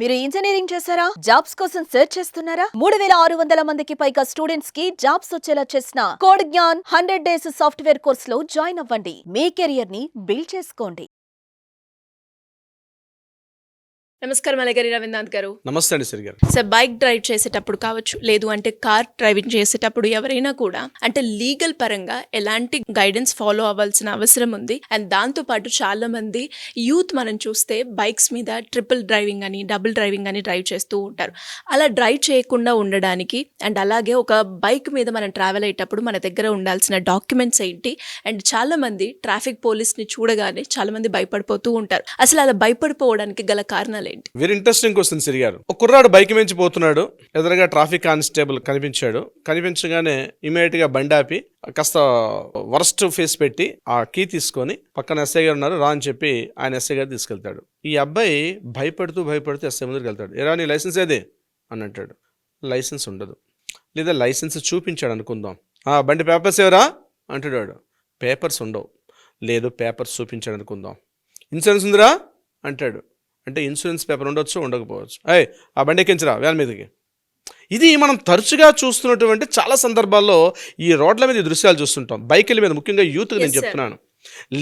మీరు ఇంజనీరింగ్ చేశారా? జాబ్స్ కోసం సెర్చ్ చేస్తున్నారా? 3600 మందికి పైగా స్టూడెంట్స్ కి జాబ్స్ వచ్చేలా చేసిన code Gyan 100 days software course లో జాయిన్ అవ్వండి. మీ కెరియర్ ని బిల్డ్ చేసుకోండి. నమస్కారం అలగరి రవీంద్రనాథ్ గారు. నమస్తే అండి సిరి గారు. సార్, బైక్ డ్రైవ్ చేసేటప్పుడు కావచ్చు, లేదు అంటే కార్ డ్రైవింగ్ చేసేటప్పుడు ఎవరైనా కూడా అంటే లీగల్ పరంగా ఎలాంటి గైడెన్స్ ఫాలో అవ్వాల్సిన అవసరం ఉంది. అండ్ దాంతోపాటు చాలా మంది యూత్ మనం చూస్తే బైక్స్ మీద ట్రిపుల్ డ్రైవింగ్ అని, డబుల్ డ్రైవింగ్ అని డ్రైవ్ చేస్తూ ఉంటారు. అలా డ్రైవ్ చేయకుండా ఉండడానికి అండ్ అలాగే ఒక బైక్ మీద మనం ట్రావెల్ అయ్యేటప్పుడు మన దగ్గర ఉండాల్సిన డాక్యుమెంట్స్ ఏంటి? అండ్ చాలా మంది ట్రాఫిక్ పోలీస్ని చూడగానే చాలా మంది భయపడిపోతూ ఉంటారు. అసలు అలా భయపడిపోవడానికి గల కారణాలు ఏంటి? వెరీ ఇంట్రెస్టింగ్ క్వశ్చన్ సిరి గారు. ఒక కుర్రాడు బైక్ మించి పోతున్నాడు, ఎదురుగా ట్రాఫిక్ కానిస్టేబుల్ కనిపించగానే ఇమీడియట్ గా బండి ఆపి కాస్త వర్స్ట్ ఫేస్ పెట్టి ఆ కీ తీసుకొని పక్కన ఎస్ఐ గారు ఉన్నారు రా అని చెప్పి ఆయన ఎస్ఐ గారు తీసుకెళ్తాడు. ఈ అబ్బాయి భయపడుతూ ఎస్ఐ ముందుకు వెళ్తాడు. ఎరా నీ లైసెన్స్ ఏది అని అంటాడు. లైసెన్స్ ఉండదు. లేదా లైసెన్స్ చూపించాడు అనుకుందాం. బండి పేపర్స్ ఎవరా అంటాడు వాడు. పేపర్స్ ఉండవు. లేదు పేపర్స్ చూపించాడు అనుకుందాం. ఇన్సూరెన్స్ ఉందిరా అంటాడు. అంటే ఇన్సూరెన్స్ పేపర్ ఉండొచ్చు, ఉండకపోవచ్చు. ఆ బండి ఎక్కించరా వ్యాన్ మీదకి. ఇది మనం తరచుగా చూస్తున్నటువంటి చాలా సందర్భాల్లో ఈ రోడ్ల మీద ఈ దృశ్యాలు చూస్తుంటాం. బైకుల మీద ముఖ్యంగా యూత్కి నేను చెప్తున్నాను.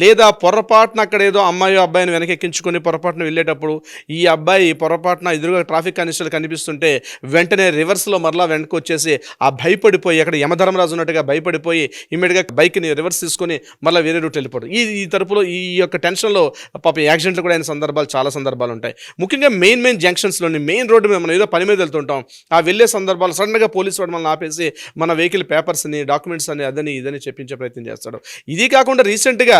లేదా పొరపాటున అక్కడ ఏదో అమ్మాయి అబ్బాయిని వెనక ఎక్కించుకొని పొరపాటున వెళ్ళేటప్పుడు ఈ అబ్బాయి పొరపాటున ఎదురుగా ట్రాఫిక్ కానిస్టేబుల్ కనిపిస్తుంటే వెంటనే రివర్స్లో మరలా వెనక్కి వచ్చేసి ఆ భయపడిపోయి అక్కడ యమధర్మరాజు ఉన్నట్టుగా భయపడిపోయి ఇమ్మీడియట్గా బైక్ని రివర్స్ తీసుకొని మళ్ళీ వేరే రూట్ వెళ్ళిపోవడం. ఈ తరపులో ఈ యొక్క టెన్షన్లో పాపం యాక్సిడెంట్లు కూడా అయిన సందర్భాలు చాలా సందర్భాలు ఉంటాయి. ముఖ్యంగా మెయిన్ జంక్షన్స్లోని మెయిన్ రోడ్డు మీద మనం ఏదో పని మీద వెళ్తుంటాం. ఆ వెళ్ళే సందర్భాలు సడన్గా పోలీసు వాడు మనల్ని ఆపేసి మన వెహికల్ పేపర్స్ని, డాక్యుమెంట్స్ అని అదని ఇదని చెప్పించే ప్రయత్నం చేస్తాడు. ఇది కాకుండా రీసెంట్గా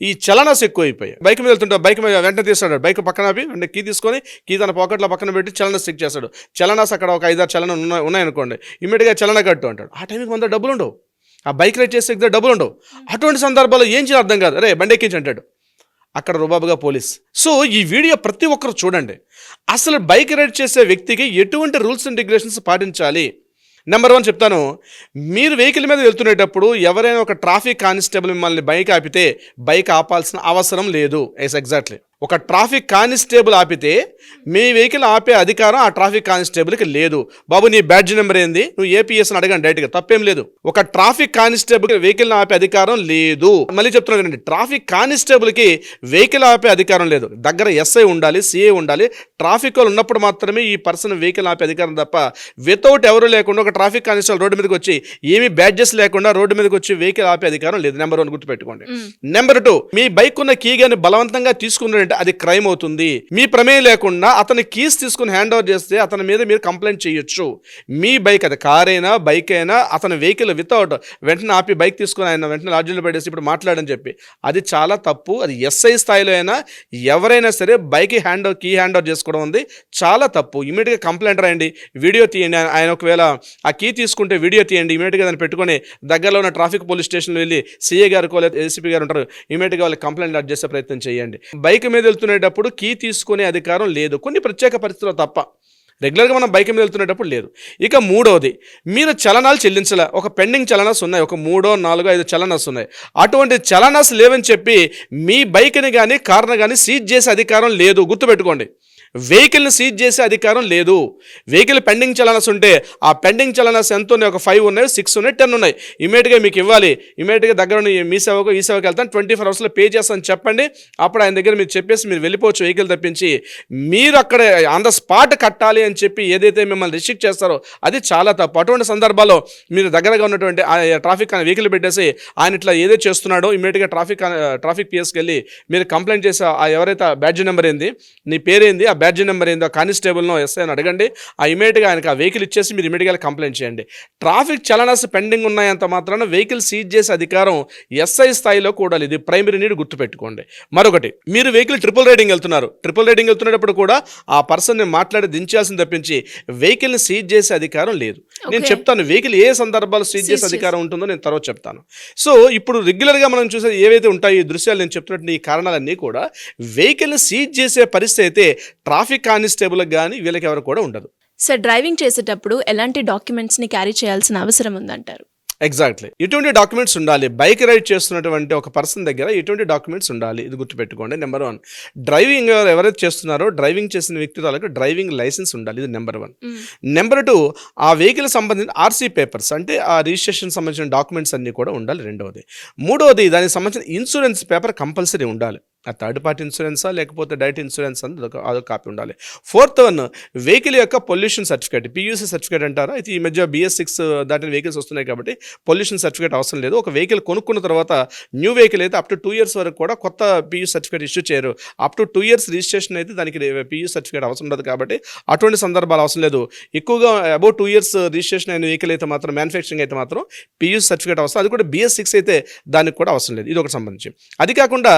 ఈ చలనాస్ ఎక్కువైపోయాయి. బైక్ మీద వెళ్తుంటే బైక్ మీద వెంటనే తీస్తాడు. బైక్ పక్కన ఆపి అంటే కీ తీసుకొని కీ తన పాకెట్లో పక్కన పెట్టి చలనాస్ చెక్ చేస్తాడు. చలనాస్ అక్కడ ఒక 5-6 చలన ఉన్నాయనుకోండి, ఇమ్మీడియట్గా చలన కట్టు అంటాడు. ఆ టైంకి మన డబ్బులు ఉండవు. ఆ బైక్ రైడ్ చేసే డబ్బులు ఉండవు. అటువంటి సందర్భాల్లో ఏం చేయాలి అర్థం కాదు. అరే బండి ఎక్కించి అంటాడు. అక్కడ రుబాబుగా పోలీస్. సో ఈ వీడియో ప్రతి ఒక్కరు చూడండి. అసలు బైక్ రైడ్ చేసే వ్యక్తికి ఎటువంటి రూల్స్ అండ్ రెగ్యులేషన్స్ పాటించాలి? నెంబర్ 1 చెప్తాను. మీరు వెహికల్ మీద వెళ్తునేటప్పుడు ఎవరైనా ఒక ట్రాఫిక్ కానిస్టేబుల్ మిమ్మల్ని బైక్ ఆపితే బైక్ ఆపాల్సిన అవసరం లేదు. ఎగ్జాక్ట్లీ ఒక ట్రాఫిక్ కానిస్టేబుల్ ఆపితే మీ వెహికల్ ఆపే అధికారం ఆ ట్రాఫిక్ కానిస్టేబుల్కి లేదు. బాబు నీ బ్యాడ్జ్ నెంబర్ ఏంది, నువ్వు ఏపీఎస్ అని అడగండి డైరెక్ట్గా, తప్పేం లేదు. ఒక ట్రాఫిక్ కానిస్టేబుల్ వెహికల్ ఆపే అధికారం లేదు. మళ్ళీ చెప్తున్నాను కదండి, ట్రాఫిక్ కానిస్టేబుల్కి వెహికల్ ఆపే అధికారం లేదు. దగ్గర ఎస్ఐ ఉండాలి, సిఐ ఉండాలి. ట్రాఫిక్ వాళ్ళు ఉన్నప్పుడు మాత్రమే ఈ పర్సన్ వెహికల్ ఆపే అధికారం తప్ప వితౌట్ ఎవరు లేకుండా ఒక ట్రాఫిక్ కానిస్టేబుల్ రోడ్డు మీదకి వచ్చి ఏమి బ్యాడ్జెస్ లేకుండా రోడ్డు మీదకి వచ్చి వెహికల్ ఆపే అధికారం లేదు. నెంబర్ 1 గుర్తుపెట్టుకోండి. నెంబర్ 2, మీ బైక్ ఉన్న కీ గాని బలవంతంగా తీసుకున్నారంటే అది క్రైమ్ అవుతుంది. మీ ప్రమేయం లేకుండా అతని కీస్ తీసుకుని హ్యాండ్ ఓవర్ చేస్తే అతని మీద మీరు కంప్లైంట్ చేయొచ్చు. మీ బైక్, అది కార్ అయినా బైక్ అయినా, అతని వెహికల్ వితౌట్ వెంటనే ఆపి బైక్ తీసుకుని ఆయన వెంటనే లాడ్జీలో పెట్టేసి ఇప్పుడు మాట్లాడని చెప్పి అది చాలా తప్పు. అది ఎస్ఐ స్థాయిలో అయినా ఎవరైనా సరే బైక్ కీ హ్యాండ్ ఓవర్ చేసుకోవడం ఉంది చాలా తప్పు. ఇమీడియట్గా కంప్లైంట్ రాయండి, వీడియో తీయండి. ఆయన ఒకవేళ ఆ కీ తీసుకుంటే వీడియో తీయండి. ఇమీడియట్గా దాన్ని పెట్టుకొని దగ్గరలో ఉన్న ట్రాఫిక్ పోలీస్ స్టేషన్లో వెళ్ళి సిఐ గారు ఏసీపీ గారు ఉంటారు, ఇమీడియట్గా వాళ్ళకి కంప్లైంట్ లాడ్జ్ చేసే ప్రయత్నం చేయండి. బైక్ మీద వెళ్తున్నప్పుడు కీ తీసుకునే అధికారం లేదు, కొన్ని ప్రత్యేక పరిస్థితుల్లో తప్ప. రెగ్యులర్గా మనం బైక్ మీద వెళ్తున్నప్పుడు లేదు. ఇక 3వది, మీరు చలనాలు చెల్లించలే, ఒక పెండింగ్ చలనాస్ ఉన్నాయి, ఒక 3, 4, 5 చలనాస్ ఉన్నాయి. అటువంటి చలనాస్ లేవని చెప్పి మీ బైక్ని కానీ కార్ని కానీ సీజ్ చేసే అధికారం లేదు. గుర్తుపెట్టుకోండి, వెహికల్ని సీజ్ చేసే అధికారం లేదు. వెహికల్ పెండింగ్ చలనాస్ ఉంటే ఆ పెండింగ్ చలనాస్ ఎంత ఉన్నాయి? ఒక 5 ఉన్నాయి, 6 ఉన్నాయి, 10 ఉన్నాయి. ఇమీడియట్గా మీకు ఇవ్వాలి. ఇమీడియట్గా దగ్గర మీ సేవకు ఈ సేవకి వెళ్తాను, 24 అవర్స్లో పే చేస్తాను చెప్పండి. అప్పుడు ఆయన దగ్గర మీరు చెప్పేసి మీరు వెళ్ళిపోవచ్చు వెహికల్ తప్పించి. మీరు అక్కడ ఆన్ ద స్పాట్ కట్టాలి అని చెప్పి ఏదైతే మిమ్మల్ని రిస్ట్రిక్ట్ చేస్తారో అది చాలా తప్పు. అటువంటి సందర్భాల్లో మీరు దగ్గరగా ఉన్నటువంటి ట్రాఫిక్ వెహికల్ పెట్టేసి ఆయన ఇట్లా ఏదైతే చేస్తున్నాడో ఇమీడియట్గా ట్రాఫిక్ పిఎస్కి వెళ్ళి మీరు కంప్లైంట్ చేసి ఎవరైతే బ్యాడ్జ్ నెంబర్ ఏంది, నీ పేరేంది, ఆ బ్యాడ్జ్ నెంబర్ ఏందో కానిస్టేబుల్నో ఎస్ఐ అని అడగండి. ఆ ఇమీడియట్గా ఆయనకు ఆ వెహికల్ ఇచ్చేసి మీరు ఇమీడియట్గా కంప్లైంట్ చేయండి. ట్రాఫిక్ చలనాస్ పెండింగ్ ఉన్నాయంత మాత్రాన వెహికల్ సీజ్ చేసే అధికారం ఎస్ఐ స్థాయిలో కూడా ఇది ప్రైమరీ నీడ్, గుర్తుపెట్టుకోండి. మరొకటి, మీరు వెహికల్ ట్రిపుల్ రైడింగ్ వెళ్తున్నప్పుడు కూడా ఆ పర్సన్ని మాట్లాడి దించాల్సింది తప్పించి వెహికల్ని సీజ్ చేసే అధికారం లేదు. నేను చెప్తాను వెహికల్ ఏ సందర్భాలు సీజ్ చేసే అధికారం ఉంటుందో నేను తర్వాత చెప్తాను. సో ఇప్పుడు రెగ్యులర్గా మనం చూసే ఏవైతే ఉంటాయో ఈ దృశ్యాలు నేను చెప్తున్నట్టు ఈ కారణాలన్నీ కూడా వెహికల్ని సీజ్ చేసే పరిస్థితి అయితే ట్రాఫిక్ కానిస్టేబుల్కి కానీ వీళ్ళకి ఎవరు కూడా ఉండదు. సార్, డ్రైవింగ్ చేసేటప్పుడు ఎలాంటి డాక్యుమెంట్స్ని క్యారీ చేయాల్సిన అవసరం ఉందంటారు? ఎగ్జాక్ట్లీ ఇటువంటి డాక్యుమెంట్స్ ఉండాలి. బైక్ రైడ్ చేస్తున్నటువంటి ఒక పర్సన్ దగ్గర ఇటువంటి డాక్యుమెంట్స్ ఉండాలి. ఇది గుర్తుపెట్టుకోండి. నెంబర్ 1. డ్రైవింగ్ ఎవరైతే చేస్తున్నారో డ్రైవింగ్ చేసిన వ్యక్తి వాళ్ళకి డ్రైవింగ్ లైసెన్స్ ఉండాలి. ఇది నెంబర్ 1. నెంబర్ 2, ఆ వెహికల్ సంబంధించిన ఆర్సీ పేపర్స్ అంటే ఆ రిజిస్ట్రేషన్ సంబంధించిన డాక్యుమెంట్స్ అన్ని కూడా ఉండాలి. 2వది. 3వది, దానికి సంబంధించిన ఇన్సూరెన్స్ పేపర్ కంపల్సరీ ఉండాలి. ఆ థర్డ్ పార్టీ ఇన్సూరెన్సా లేకపోతే డైరెక్ట్ ఇన్సూరెన్స్ అని అదొక కాపీ ఉండాలి. 4th వన్, వెహికల్ యొక్క పొల్యూషన్ సర్టిఫికేట్, పియూసీ సర్టిఫికేట్ అంటారా. అయితే ఈ మధ్య BS6 దాటిన వెహికల్స్ వస్తున్నాయి కాబట్టి పొల్యూషన్ సర్టిఫికేట్ అవసరం లేదు. ఒక వెహికల్ కొనుక్కున్న తర్వాత న్యూ వెహికల్ అయితే అప్ టు 2 years వరకు కూడా కొత్త పియూ సర్టిఫికేట్ ఇష్యూ చేయరు. అప్ టు 2 years రిజిస్ట్రేషన్ అయితే దానికి పియూ సర్టిఫికేట్ అవసరం ఉండదు కాబట్టి అటువంటి సందర్భాలు అవసరం లేదు. ఎక్కువగా అబౌట్ 2 years రిజిస్ట్రేషన్ అయిన వెహికల్ అయితే మాత్రం, మ్యానుఫ్యాక్చరింగ్ అయితే మాత్రం పియూ సర్టిఫికేట్ అవసరం. అది కూడా BS6 అయితే దానికి కూడా అవసరం లేదు. ఇది ఒకటి సంబంధించి. అది కాకుండా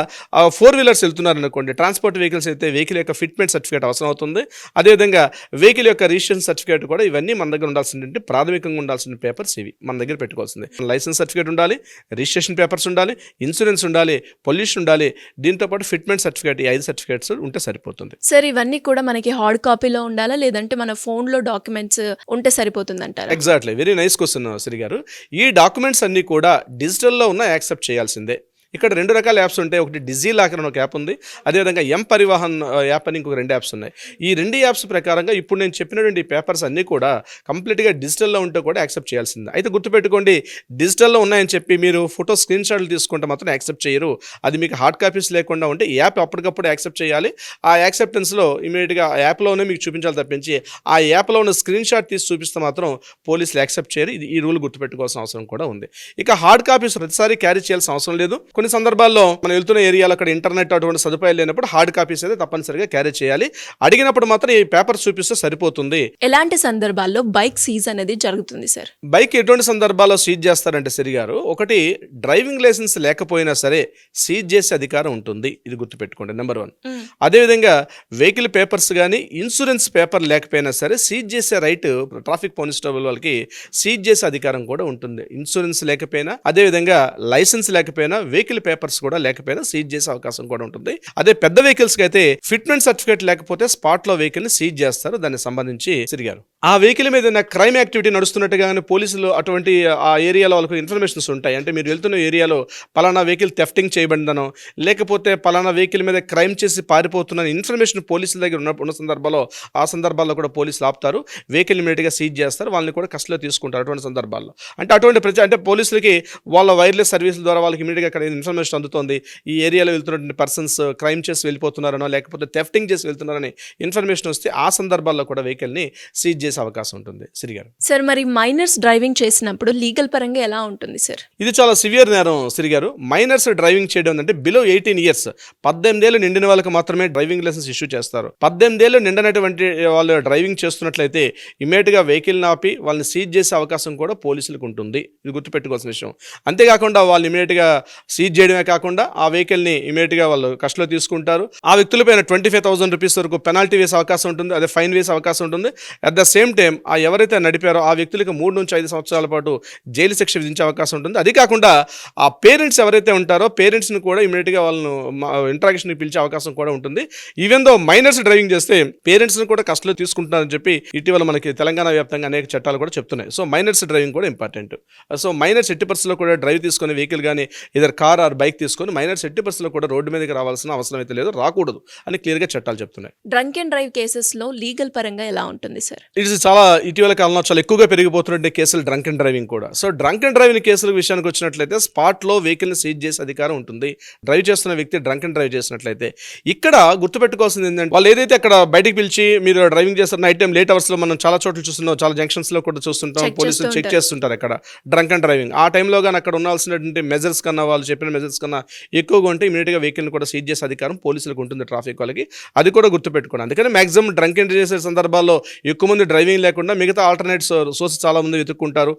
4 wheelers వెళ్తున్నారు అనుకోండి, ట్రాన్స్పోర్ట్ వెహికల్స్ అయితే వెహికల్ యొక్క ఫిట్మెంట్ సర్టిఫికేట్ అవసరం అవుతుంది. అదేవిధంగా వెహికల్ యొక్క రిజిస్ట్రేషన్ సర్టిఫికేట్ కూడా, ఇవన్నీ మన దగ్గర ఉండాల్సిందంటే ప్రాథమికంగా ఉండాల్సిన పేపర్స్ ఇవి మన దగ్గర పెట్టుకోవాల్సింది. లైసెన్స్ సర్టిఫికేట్ ఉండాలి, రిజిస్ట్రేషన్ పేపర్స్ ఉండాలి, ఇన్సూరెన్స్ ఉండాలి, పొల్యూషన్ ఉండాలి, దీంతోపాటు ఫిట్మెంట్ సర్టిఫికేట్, ఈ 5 సర్టిఫికేట్స్ ఉంటే సరిపోతుంది. సార్ ఇవన్నీ కూడా మనకి హార్డ్ కాపీలో ఉండాలా లేదంటే మన ఫోన్లో డాక్యుమెంట్స్ ఉంటే సరిపోతుంది అంటారా? Exactly, very nice question Sri గారు. ఈ డాక్యుమెంట్స్ అన్నీ కూడా డిజిటల్లో ఉన్న యాక్సెప్ట్ చేయాల్సిందే. ఇక్కడ 2 రకాల యాప్స్ ఉంటాయి. ఒకటి డిజీ లాకర్ అని ఒక యాప్ ఉంది, అదేవిధంగా పరివాహన్ యాప్ అని ఇంకొక 2 యాప్స్ ఉన్నాయి. ఈ 2 యాప్స్ ప్రకారంగా ఇప్పుడు నేను చెప్పినటువంటి పేపర్స్ అన్నీ కూడా కంప్లీట్గా డిజిటల్లో ఉంటే కూడా యాక్సెప్ట్ చేయాల్సిందే. అయితే గుర్తుపెట్టుకోండి, డిజిటల్లో ఉన్నాయని చెప్పి మీరు ఫోటో స్క్రీన్ షాట్లు తీసుకుంటే మాత్రం యాక్సెప్ట్ చేయరు. అది మీకు హార్డ్ కాపీస్ లేకుండా ఉంటే ఈ యాప్ అప్పటికప్పుడు యాక్సెప్ట్ చేయాలి. ఆ యాక్సెప్టెన్స్లో ఇమీడియట్గా ఆ యాప్లోనే మీకు చూపించాలి తప్పించి ఆ యాప్లో ఉన్న స్క్రీన్ షాట్ తీసి చూపిస్తే మాత్రం పోలీసులు యాక్సెప్ట్ చేయరు. ఇది ఈ రూల్ గుర్తుపెట్టుకోవాల్సిన అవసరం కూడా ఉంది. ఇక హార్డ్ కాపీస్ ప్రతిసారి క్యారీ చేయాల్సిన అవసరం లేదు. కొన్ని సందర్భాల్లో మనం వెళ్తున్న ఏరియాలో అక్కడ ఇంటర్నెట్ అటువంటి సదుపాయాలు లేనప్పుడు హార్డ్ కాపీస్ అయితే తప్పనిసరిగా క్యారీ చేయాలి. అడిగినప్పుడు మాత్రం ఈ పేపర్ చూపిస్తే సరిపోతుంది. ఎలాంటి సందర్భాల్లో బైక్ సీజ్ అనేది జరుగుతుంది సార్? బైక్ ఎటువంటి సందర్భాల్లో సీజ్ చేస్తారంటే సరి గారు, ఒకటి డ్రైవింగ్ లైసెన్స్ లేకపోయినా సరే సీజ్ చేసే అధికారం ఉంటుంది. ఇది గుర్తుపెట్టుకోండి, నెంబర్ 1. అదేవిధంగా వెహికల్ పేపర్స్ కానీ ఇన్సూరెన్స్ పేపర్ లేకపోయినా సరే సీజ్ చేసే రైట్ ట్రాఫిక్ కానిస్టేబుల్ వాళ్ళకి సీజ్ చేసే అధికారం కూడా ఉంటుంది. ఇన్సూరెన్స్ లేకపోయినా, అదేవిధంగా లైసెన్స్ లేకపోయినా, వెహికల్ పేపర్స్ కూడా లేకపోయినా సీజ్ చేసే అవకాశం కూడా ఉంటుంది. అదే పెద్ద వెహికల్స్ కి అయితే ఫిట్మెంట్ సర్టిఫికేట్ లేకపోతే స్పాట్ లో వెహికల్ ని సీజ్ చేస్తారు. దానికి సంబంధించి తిరిగారు ఆ వెహికల్ మీద క్రైమ్ యాక్టివిటీ నడుస్తున్నట్టుగానే పోలీసులు అటువంటి ఆ ఏరియాలో వాళ్ళకు ఇన్ఫర్మేషన్స్ ఉంటాయి. అంటే మీరు వెళ్తున్న ఏరియాలో పలానా వెహికల్ థెఫ్టింగ్ చేయబడిందనో లేకపోతే పలానా వెహికల్ మీద క్రైమ్ చేసి పారిపోతున్న ఇన్ఫర్మేషన్ పోలీసుల దగ్గర ఉన్న సందర్భాల్లో, ఆ సందర్భాల్లో కూడా పోలీసులు ఆపుతారు, వెహికల్ ఇమీడియట్గా సీజ్ చేస్తారు, వాళ్ళని కూడా కస్టడీలో తీసుకుంటారు. అటువంటి సందర్భాల్లో అంటే అటువంటి అంటే పోలీసులకి వాళ్ళ వైర్లెస్ సర్వీసుల ద్వారా వాళ్ళకి ఇమీడియట్గా అక్కడ ఇన్ఫర్మేషన్ అందుతోంది, ఈ ఏరియాలో వెళ్తున్నటువంటి పర్సన్స్ క్రైమ్ చేసి వెళ్ళిపోతున్నారనో లేకపోతే థెఫ్టింగ్ చేసి వెళ్తున్నారని ఇన్ఫర్మేషన్ వస్తే ఆ సందర్భాల్లో కూడా వెహికల్ని సీజ్ చేసే అవకాశం ఉంటుంది. శ్రీ గారు సార్, మరి మైనర్స్ డ్రైవింగ్ చేసినప్పుడు లీగల్ పరంగా ఎలా ఉంటుంది సార్? ఇది చాలా సివియర్ నేరం శ్రీ గారు. మైనర్స్ డ్రైవింగ్ చేయడం అంటే బిలో 18 years, 18 ఏళ్ళు నిండిన వాళ్ళకి మాత్రమే డ్రైవింగ్ లైసెన్స్ ఇష్యూ చేస్తారు. 18 ఏళ్ళు నిండినటువంటి వాళ్ళు డ్రైవింగ్ చేస్తున్నట్లయితే ఇమీడియట్గా వెహికల్ ఆపి వాళ్ళని సీజ్ చేసే అవకాశం కూడా పోలీసులకు ఉంటుంది. ఇది గుర్తుపెట్టుకోవాల్సిన విషయం. అంతేకాకుండా వాళ్ళు ఇమీడియట్గా సీజ్ చేయడమే కాకుండా ఆ వెహికల్ని ఇమీడియట్గా వాళ్ళు కస్టడీలో తీసుకుంటారు. ఆ వ్యక్తులపైన 25,000 రూపీస్ వరకు పెనాల్టీ వేసే అవకాశం ఉంటుంది, అదే ఫైన్ వేసే అవకాశం ఉంటుంది. అట్ ద సేమ్ టైం ఆ ఎవరైతే నడిపారో ఆ వ్యక్తులకు 3 నుంచి 5 సంవత్సరాల పాటు జైలు శిక్ష విధించే అవకాశం ఉంటుంది. అది కాకుండా ఆ పేరెంట్స్ ఎవరైతే ఉంటారో పేరెంట్స్ని కూడా ఇమీడియట్గా వాళ్ళను ఇంట్రాక్షన్కి పిలిచే అవకాశం కూడా ఉంటుంది. ఈవెన్ దో మైనర్స్ డ్రైవింగ్ చేస్తే పేరెంట్స్ని కూడా కస్టడీలో తీసుకుంటున్నారని చెప్పి ఇటీవల మనకి తెలంగాణ వ్యాప్తంగా అనేక చట్టాలు కూడా చెప్తున్నాయి. సో మైనర్స్ డ్రైవింగ్ కూడా ఇంపార్టెంట్. సో మైనర్స్ 80% కూడా డ్రైవ్ తీసుకొని వెహికల్ కానీ ఇదర్ కార్ ఆర్ బైక్ తీసుకొని మైనర్స్ 80% కూడా రోడ్డు మీదకి రావాల్సిన అవసరం అయితే లేదు, రాకూడదు అని క్లియర్గా చట్టాలు చెప్తున్నాయి. డ్రంక్ అండ్ డ్రైవ్ కేసెస్లో లీగల్ పరంగా ఎలా ఉంటుంది సార్? ఇది చాలా ఇటీవల కాలంలో చాలా ఎక్కువగా పెరిగిపోతున్న కేసులు డ్రంక్ అండ్ డ్రైవింగ్ కూడా. సో డ్రంక్ అండ్ డ్రైవింగ్ కేసుల విషయానికి వచ్చినట్లయితే స్పాట్లో వెహికల్ని సీజ్ చేసే అధికారం ఉంటుంది. డ్రైవ్ చేస్తున్న వ్యక్తి డ్రంక్ అండ్ డ్రైవ్ చేసినట్లయితే ఇక్కడ గుర్తుపెట్టుకోవాల్సింది ఏంటంటే వాళ్ళు ఏదైతే అక్కడ బయటకు పిలిచి మీరు డ్రైవింగ్ చేస్తారు నైట్ టైం లేట్ అవర్స్లో మనం చాలా చోట్ల చూస్తున్నాం, చాలా జంక్షన్స్లో కూడా చూస్తుంటాం, పోలీసులు చెక్ చేస్తుంటారు అక్కడ డ్రంక్ అండ్ డ్రైవింగ్. ఆ టైంలో కానీ అక్కడ ఉండాల్సినటువంటి మెజర్స్ కన్నా వాళ్ళు చెప్పిన మెజర్స్ కన్నా ఎక్కువగా ఉంటే ఇమీడియట్గా వెహికల్ని కూడా సీజ్ చేసే అధికారం పోలీసులకు ఉంటుంది, ట్రాఫిక్ వాళ్ళకి. అది కూడా గుర్తుపెట్టుకోండి. అందుకని మాక్సిమం డ్రంక్ అండ్ చేసే సందర్భాల్లో ఎక్కువ మంది డ్రైవింగ్ లేకుండా మిగతా ఆల్టర్నేట్ సోర్సెస్ చాలా మంది వెతుక్కుంటారు.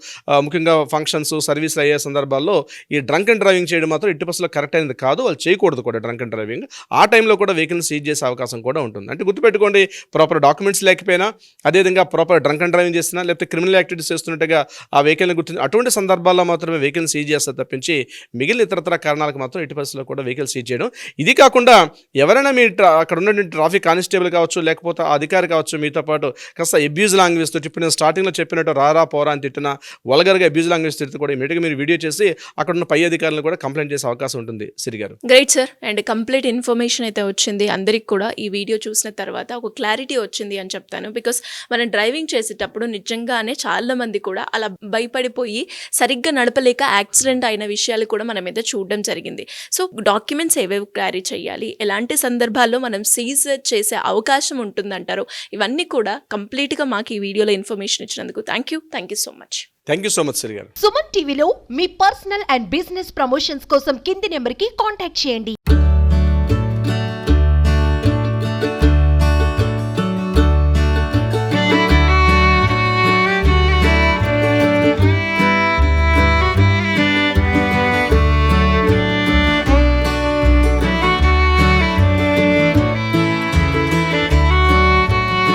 ముఖ్యంగా ఫంక్షన్స్, సర్వీసులు అయ్యే సందర్భాల్లో ఈ డ్రంక్ అండ్ డ్రైవింగ్ చేయడం మాత్రం 80% కరెక్ట్ అయినది కాదు, వాళ్ళు చేయకూడదు కూడా డ్రంక్ అండ్ డ్రైవింగ్. ఆ టైంలో కూడా వెహికల్ని సీజ్ చేసే అవకాశం కూడా ఉంటుంది. అంటే గుర్తుపెట్టుకోండి, ప్రాపర్ డాక్యుమెంట్స్ లేకపోయినా, అదేవిధంగా ప్రాపర్ డ్రంక్ అండ్ డ్రైవింగ్ చేసినా లేకపోతే క్రిమినల్ యాక్టివిటీస్ చేస్తున్నట్టుగా ఆ వెహికల్ని అటువంటి సందర్భాల్లో మాత్రమే వెహికల్ని సీజ్ చేస్తారు తప్పించి మిగిలిన ఇతరత్ర ఇతర కారణాలకు మాత్రం ఎట్టి పరిస్థితుల్లో కూడా వెహికల్ సీజ్ చేయడం. ఇది కాకుండా ఎవరైనా మీ అక్కడ ఉన్నటువంటి ట్రాఫిక్ కానిస్టేబుల్ కావచ్చు, లేకపోతే ఆ అధికారి కావచ్చు, మీతో పాటు కాస్త అబ్యూజ్ లాంగ్వేజ్ తోటి, ఇప్పుడు నేను స్టార్టింగ్లో చెప్పినట్టు రారా పోరా అని తిట్టినా, వల్గర్గా అబ్యూజ్ లాంగ్వేజ్ తిడితే కూడా ఇమీడియట్గా మీరు వీడియో చేసి అక్కడ ఉన్న పై అధికారులను కూడా కంప్లైంట్ చేసే అవకాశం ఉంటుంది. సిరి గారు, great sir. And complete information అయితే వచ్చింది అందరికి కూడా. ఈ వీడియో చూసిన తర్వాత ఒక క్లారిటీ వచ్చింది అని చెప్తాను. బికాస్ మనం డ్రైవింగ్ చేసేటప్పుడు నిజంగానే చాలా మంది కూడా అలా భయపడిపోయి సరిగ్గా నడపలేక యాక్సిడెంట్ అయిన విషయాలు కూడా మన మీద చూడడం జరిగింది. సో డాక్యుమెంట్స్ ఏవేవి క్యారీ చేయాలి, ఎలాంటి సందర్భాల్లో మనం సీజ్ చేసే అవకాశం ఉంటుందంటారు, ఇవన్నీ కూడా కంప్లీట్గా మాకు ఈ వీడియోలో ఇన్ఫర్మేషన్ ఇచ్చినందుకు thank you so much. Thank you so much Siri గారు. సుమన్ టీవీలో మీ పర్సనల్ అండ్ బిజినెస్ ప్రమోషన్స్ కోసం కింది నెంబర్కి కాంటాక్ట్ చేయండి.